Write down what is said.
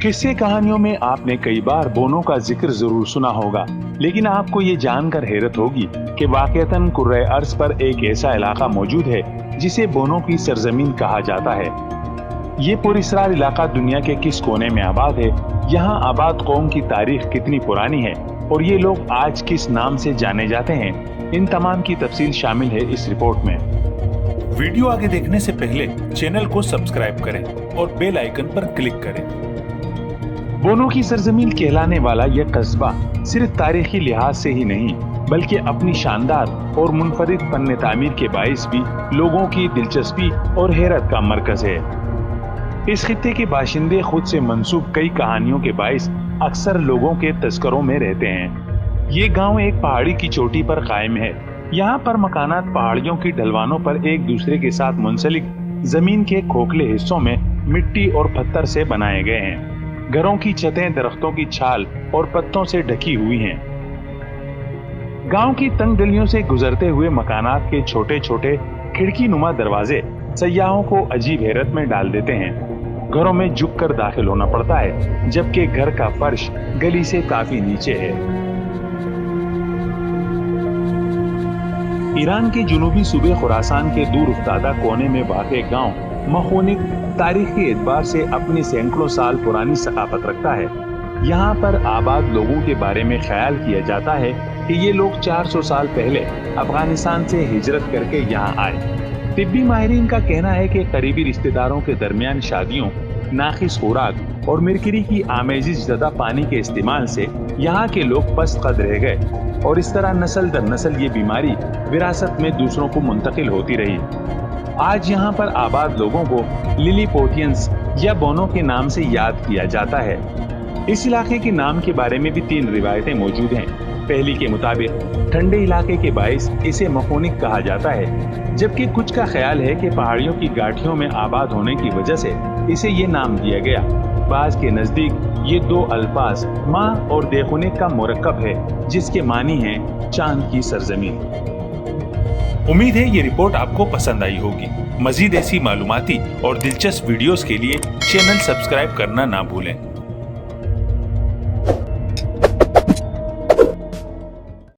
किस्से कहानियों में आपने कई बार बोनो का जिक्र जरूर सुना होगा, लेकिन आपको ये जानकर हैरत होगी कि वाकईतन कुर्रे अर्ज पर एक ऐसा इलाका मौजूद है जिसे बोनो की सरजमीन कहा जाता है। ये पुरअसरार इलाका दुनिया के किस कोने में आबाद है, यहाँ आबाद कौम की तारीख कितनी पुरानी है और ये लोग आज किस नाम से जाने जाते हैं, इन तमाम की तफसील शामिल है इस रिपोर्ट में। वीडियो आगे देखने से पहले चैनल को सब्सक्राइब करें और बेल आइकन पर क्लिक करें। बोनो की सरजमीन कहलाने वाला यह कस्बा सिर्फ तारीखी लिहाज से ही नहीं बल्कि अपनी शानदार और मुनफरिद फन तामीर के बाइस भी लोगों की दिलचस्पी और हैरत का मरकज है। इस खित्ते के बाशिंदे खुद से मंसूब कई कहानियों के बाइस अक्सर लोगों के तस्करों में रहते हैं। ये गांव एक पहाड़ी की चोटी पर कायम है। यहाँ पर मकानात पहाड़ियों की ढलवानों पर एक दूसरे के साथ मुंसलिक जमीन के खोखले हिस्सों में मिट्टी और पत्थर से बनाए गए हैं। घरों की छतें दरख्तों की छाल और पत्तों से ढकी हुई हैं। गांव की तंग गलियों से गुजरते हुए मकानात के छोटे छोटे खिड़की नुमा दरवाजे सयाहों को अजीब हैरत में डाल देते हैं। घरों में झुककर दाखिल होना पड़ता है, जबकि घर का फर्श गली से काफी नीचे है। ईरान के जुनूबी सूबे खुरासान के दूर उफ्तादा कोने में वाक़े गांव मखोनिक तारीखी एतबार से अपनी सैकड़ों साल पुरानी सकाफत रखता है। यहाँ पर आबाद लोगों के बारे में ख्याल किया जाता है कि ये लोग 400 साल पहले अफगानिस्तान से हिजरत करके यहाँ आए। तिब्बी माहिरीन का कहना है कि करीबी रिश्तेदारों के दरमियान शादियों, नाखिस खुराक और मिरकरी की आमेजिश ज़दा पानी के इस्तेमाल से यहाँ के लोग पस्त कद रह गए और इस तरह नस्ल दर नस्ल ये बीमारी विरासत में दूसरों को मुंतकिल होती रही। आज यहाँ पर आबाद लोगों को लिलीपोटियंस या बोनो के नाम से याद किया जाता है। इस इलाके के नाम के बारे में भी 3 रिवायतें मौजूद हैं। पहली के मुताबिक ठंडे इलाके के बाइस इसे मखोनिक कहा जाता है, जबकि कुछ का ख्याल है कि पहाड़ियों की गाठियों में आबाद होने की वजह से इसे ये नाम दिया गया। बाज के नजदीक ये 2 अल्फाज माँ और देखुने का मुरक्कब है, जिसके मानी है चांद की सरजमीन। उम्मीद है ये रिपोर्ट आपको पसंद आई होगी। मजीद ऐसी मालूमाती और दिलचस्प वीडियोस के लिए चैनल सब्सक्राइब करना ना भूलें।